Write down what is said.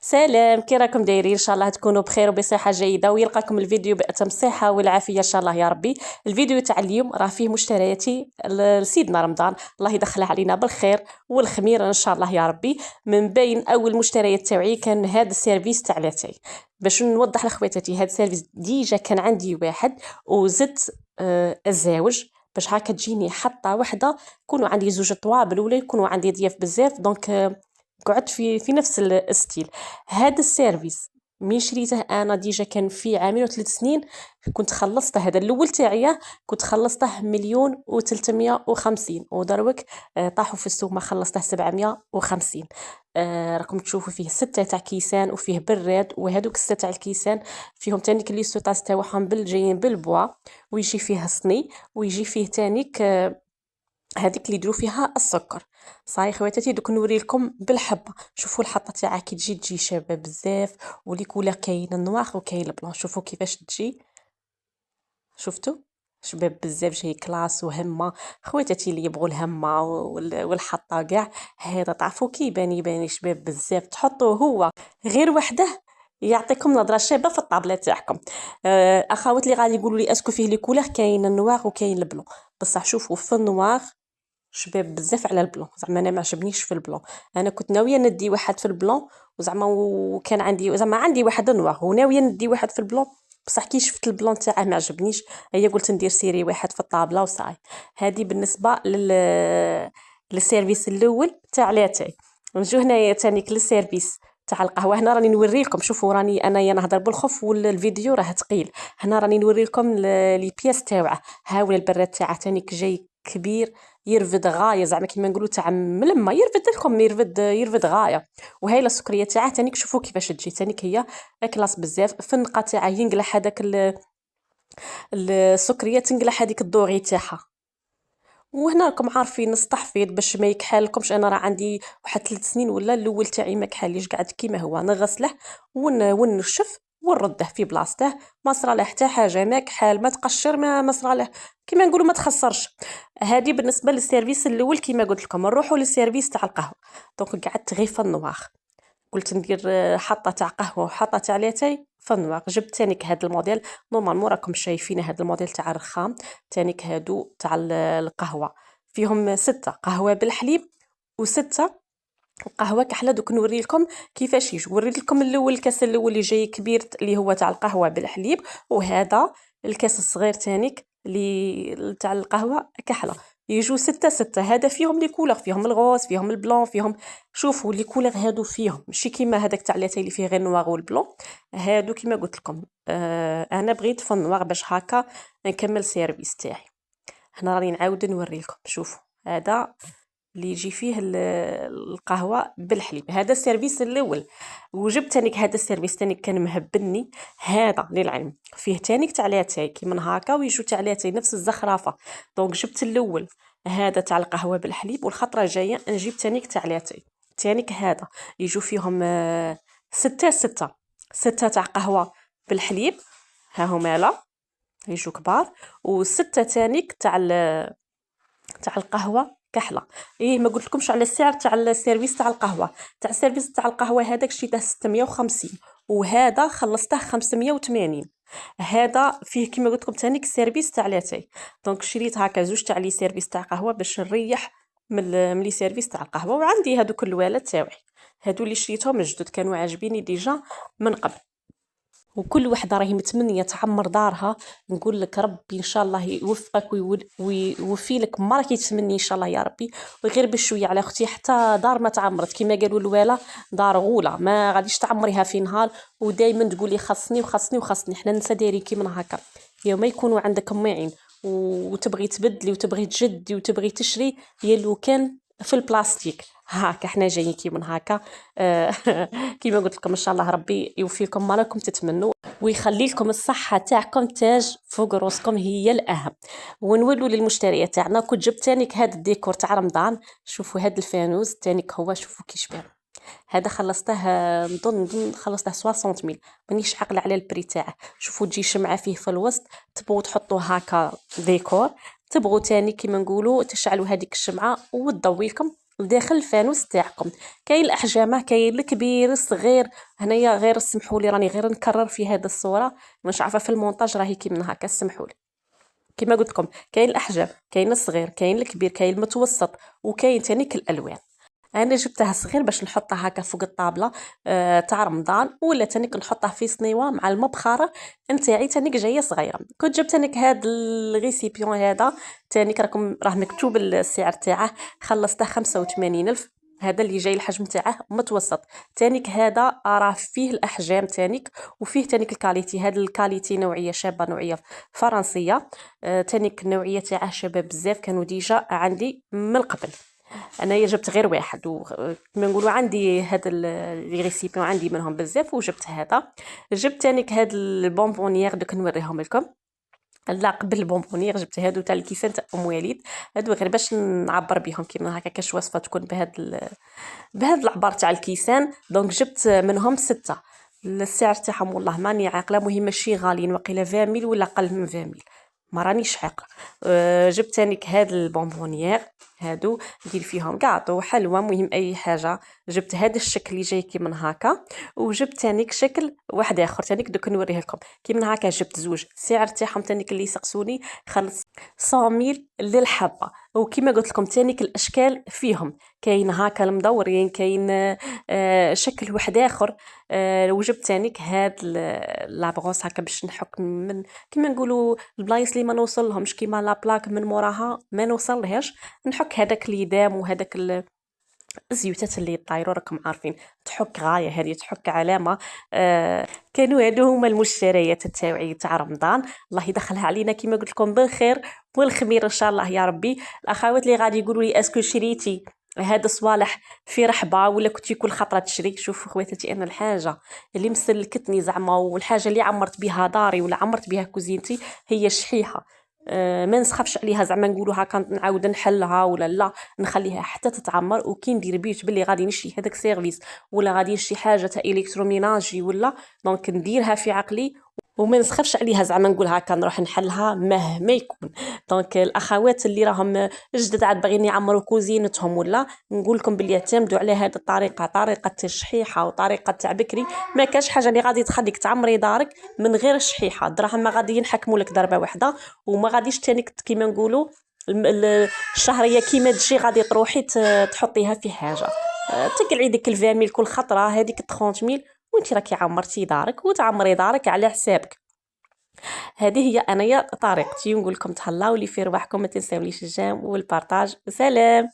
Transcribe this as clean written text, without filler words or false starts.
سلام، كي راكم دايرين؟ ان شاء الله تكونوا بخير وبصحه جيده ويلقاكم الفيديو بأتم الصحه والعافيه ان شاء الله يا ربي. الفيديو تاع اليوم راه فيه مشترياتي لسيدنا رمضان، الله يدخلها علينا بالخير والخمير ان شاء الله يا ربي. من بين اول مشتريات تاعي كان هذا السيرفيس تاع لاتاي. باش نوضح لخواتاتي، هذا السيرفيس ديجا كان عندي واحد وزدت الزاوج باش هكا تجيني حطه وحده، يكونوا عندي زوج طوابل ولا يكونوا عندي ضياف بزاف. دونك قعدت في نفس الستيل. هذا السيرفيس من شريته انا ديجا كان في عامين وثلاث سنين، كنت خلصته هذا الاول تاعي، كنت خلصته 1,350,000 ودروك طاحوا في السوق ما خلصته 750. راكم تشوفوا فيه 6 تاع كيسان وفيه براد، وهذوك 6 تاع الكيسان فيهم تانيك اللي سوطاس تاعهم جايين بالبوا، ويجي فيه صني ويجي فيه تانيك هذيك اللي يديروا فيها السكر. صاي خواتاتي دوك نوري لكم بالحبه. شوفوا الحطه تاعها كي تجي شابه بزاف، ولي كولر كاين النواغ وكاين البلون. شوفوا كيفاش تجي، شفتوا شباب بزاف، جاي كلاس وهمه. خواتاتي اللي يبغوا الهمه والحطه كاع، هذا تعرفوا كي يبان شباب بزاف. تحطوه هو غير وحده يعطيكم نظره شابه في الطابله تاعكم. اخوات اللي غادي يقولوا لي اسكو فيه لي كولر، كاين النواغ وكاين البلون. بصح شوفوا في النواغ شباب بزاف على البلون، زعما انا ما عجبنيش في البلون. انا كنت ناويه ندي واحد في البلون، وزعما وكان عندي زعما عندي واحد نوار وناويه ندي واحد في البلون، بصح كي شفت البلون تاعه ما عجبنيش. هي قلت ندير سيري واحد في الطابله وصاي. هذه بالنسبه للسيرفيس الاول تاع لاتاي. نجو هنايا تانيك للسيرفيس تاع القهوه. هنا راني نوري لكم، شوفوا راني انايا نهضر بالخف والفيديو راه ثقيل. هنا راني نوري لكم لي بياس تاعه. ها هو البراد تاعه تانيك جاي كبير، يرفد غايه، زعما كيما نقولوا تاع ملمه، يرفد لكم يرفد غايه. وهاي السكريه تاعها تانيك شوفوا كيفاش تجي تانيك هي كلاس بزاف. في النقا تاعها ينقلح هذاك السكريه، تنقلح هذيك الدوغي تاعها. وهنا راكم عارفين نستحفظ باش ما يكحالكمش. انا راه عندي واحد 3 سنين ولا الاول تاعي ما كحاليش، قاعد كيما هو نغسله ونشف ونرده في بلاصته، ما صرا حتى حاجه، ما كحال ما تقشر، ما صرا له، كيما نقولوا ما تخسرش. هذه بالنسبه للسيرفيس الاول. كيما قلت لكم نروحوا للسيرفيس تاع القهوه. دونك قعدت غير في النواخ، قلت ندير حطه تاع قهوه وحطه تاع لاتاي في النواق. جبت تانيك هذا الموديل، نورمالمون راكم شايفين هذا الموديل تاع الرخام. تانيك هادو تاع القهوه فيهم 6 قهوه بالحليب و6 قهوه كحله. دوك نوري لكم كيفاش يجوا. وريت لكم الاول الكاس الاول اللي جاي كبير اللي هو تاع القهوه بالحليب، وهذا الكاس الصغير تانيك اللي تاع القهوه كحله. يجوا 6 هذا فيهم لي كولور، فيهم الغوز، فيهم البلون، فيهم. شوفوا لي كولور هادو فيهم ماشي كيما هذاك تاع لاتاي اللي فيه غير نوار والبلون. هادو كيما قلت لكم انا بغيت في النوار باش هكا نكمل سيرفيس تاعي. هنا راني نعاود نوري لكم. شوفوا هذا اللي يجي فيه القهوه بالحليب، هذا السيرفيس الاول. وجبت تانيك هذا السيرفيس تانيك كان مهبني. هذا للعلم فيه تانيك تاع لاتاي كيما هكا، ويجوا تاع لاتاي نفس الزخرافه. دونك جبت الاول هذا تاع القهوه بالحليب، والخطره الجايه نجيب تانيك تاع لاتاي. تانيك هذا يجوا فيهم 6 تاع قهوه بالحليب، ها هما لا يجوا كبار، و6 تانيك تاع القهوه كحله. ايه ما قلت لكمش على السعر تاع السيرفيس تاع القهوه. تاع السيرفيس تاع القهوه هذاك شريته 650، وهذا خلصته 580. هذا فيه كيما قلت لكم تانيك السيرفيس تاع لاتاي. دونك شريت هكا زوج تاع لي سيرفيس تاع قهوه باش نريح من لي سيرفيس تاع القهوه. وعندي هذوك الوالد تاعي، هادو اللي شريتهم جدد كانوا عاجبيني ديجا من قبل. وكل وحده راهي متمنيه تعمر دارها. نقول لك ربي ان شاء الله يوفقك ويوفي لك ما راكي تتمني ان شاء الله يا ربي. وغير بشويه على اختي، حتى دار ما تعمرت كما قالوا الوالا دار غوله ما غاديش تعمريها في نهار، ودائما تقولي خصني وخصني وخصني. حنا نسا دايرين كيما هكا، يوم يكونوا عندك ماعين وتبغي تبدلي وتبغي تجدي وتبغي تشري، يا لو كان في البلاستيك هاكا حنا جايين كيما هكا. كيما قلت لكم ان شاء الله ربي يوفي لكم ما راكم تتمنوا، ويخلي لكم الصحه تاعكم تاج فوق راسكم هي الاهم. ونولوا للمشتريات تاعنا. كنت جبت تانيك هذا الديكور تاع رمضان. شوفوا هذا الفانوس تانيك هو، شوفوا كي شباب. هذا خلصته نظن خلصته 60 ميل، مانيش عاقله على البري تاعه. شوفوا تجي شمعه فيه في الوسط، تبغوا تحطوا هكا ديكور، تبغوا تاني كيما نقولوا تشعلوا هذيك الشمعه وتضوي لكم لداخل الفانوس تاعكم. كاين الاحجام، كاين الكبير الصغير. هنايا غير سمحوا لي راني غير نكرر في هذه الصوره، مش عارفه في المونتاج راهي كي من هكا، سمحوا لي. كما قلت لكم كاين الاحجام، كاين الصغير، كاين الكبير، كاين المتوسط، وكاين تانيك الالوان. انا جبتها صغير باش نحطها هكا فوق الطابله تاع رمضان، ولا تانيك نحطها في صنيوه مع المبخره نتاعي تانيك جايه صغيره. كنت جبت تانيك هاد الريسيبيون هذا تانيك راه مكتوب السعر تاعه، خلصته 85,000. هذا اللي جاي الحجم تاعه متوسط. تانيك هذا راه فيه الاحجام تانيك، وفيه تانيك الكاليتي. هاد الكاليتي نوعيه شابه، نوعيه فرنسيه. تانيك النوعيه تاعه شابه بزاف، كانوا ديجا عندي من قبل. انايا جبت غير واحد، وكما نقولوا عندي هاد لي ريسيبيون عندي منهم بزاف، وجبت هذا. جبت تانيك هاد البونبونيير دوك نوريهم لكم. لا، قبل البونبونيير جبت هادو تاع الكيسان تاع ام وليد. هادو غير باش نعبر بهم كيما هكا، كاش وصفه تكون بهاد العبار تاع الكيسان. دونك جبت منهم 6. السعر تاعهم والله ماني عاقله، مهم ماشي غاليين، وقيله 20 ولا اقل من 20 ما رانيش عاقله. جبت تانيك هاد البونبونيير هادو، ندير فيهم قاطو حلوه، مهم اي حاجه. جبت هذا الشكل اللي جاي كيما هكا، وجبت تانيك شكل واحد اخر تانيك دوك نوريه لكم كيما هكا. جبت زوج، السعر تاعهم تانيك اللي سقسوني خلص 100,000 للحبه. وكما قلت لكم تانيك الاشكال فيهم، كاين هكا المدورين، كاين شكل واحد اخر. وجبت تانيك هاد لابغوس هكا باش نحك من كيما نقولوا البلايص اللي ما نوصل لهمش، كيما لا بلاك من موراها ما نوصل لهاش، نحك هذاك اليدام وهذاك الزيوتات اللي يطايروا راكم عارفين. تحك غايه هذه، تحك علامه. كانوا هادو هما المشتريات تاعي تاع رمضان. الله يدخلها علينا كيما قلت لكم بالخير والخمير ان شاء الله يا ربي. الاخوات اللي غادي يقولوا لي اسكو شريتي هذا صوالح في رحبه ولا كنتي كل خطره تشري؟ شوفوا خواتاتي، انا الحاجه اللي مسلكتني زعما، والحاجه اللي عمرت بها داري ولا عمرت بها كوزينتي هي الشحيحه. ما نسخفش عليها زعما نقولوا هكا نعاود نحلها ولا لا، نخليها حتى تتعمر. وكي ندير بيت باللي غادي نشري هذاك سيرفيس ولا غادي نشري حاجه تاع الكتروميناجي ولا، دونك نديرها في عقلي وما نسخفش عليها زعما نقول هكا نروح نحلها مهما يكون. دونك الاخوات اللي راهم جدد عاد باغيين يعمروا كوزينتهم ولا، نقول لكم باللي اعتمدوا على هذه الطريقه، طريقه الشحيحه وطريقه تاع بكري. ما كاش حاجه اللي غادي تخليك تعمري دارك من غير الشحيحه. الدراهم ما غادي ينحكموا لك ضربه واحده، وما غاديش تانيك كيما نقولوا الشهريه كيما تجي غادي تروحي تحطيها في حاجه. تقلعي ديك 20,000 كل خطره، هذيك 30,000 وانت راكي عمرتي دارك، وتعمري دارك على حسابك. هذه هي انايا طريقتي، ونقول لكم تهلاو لي في رواحكم، ما تنساوليش الجيم والبارطاج. سلام.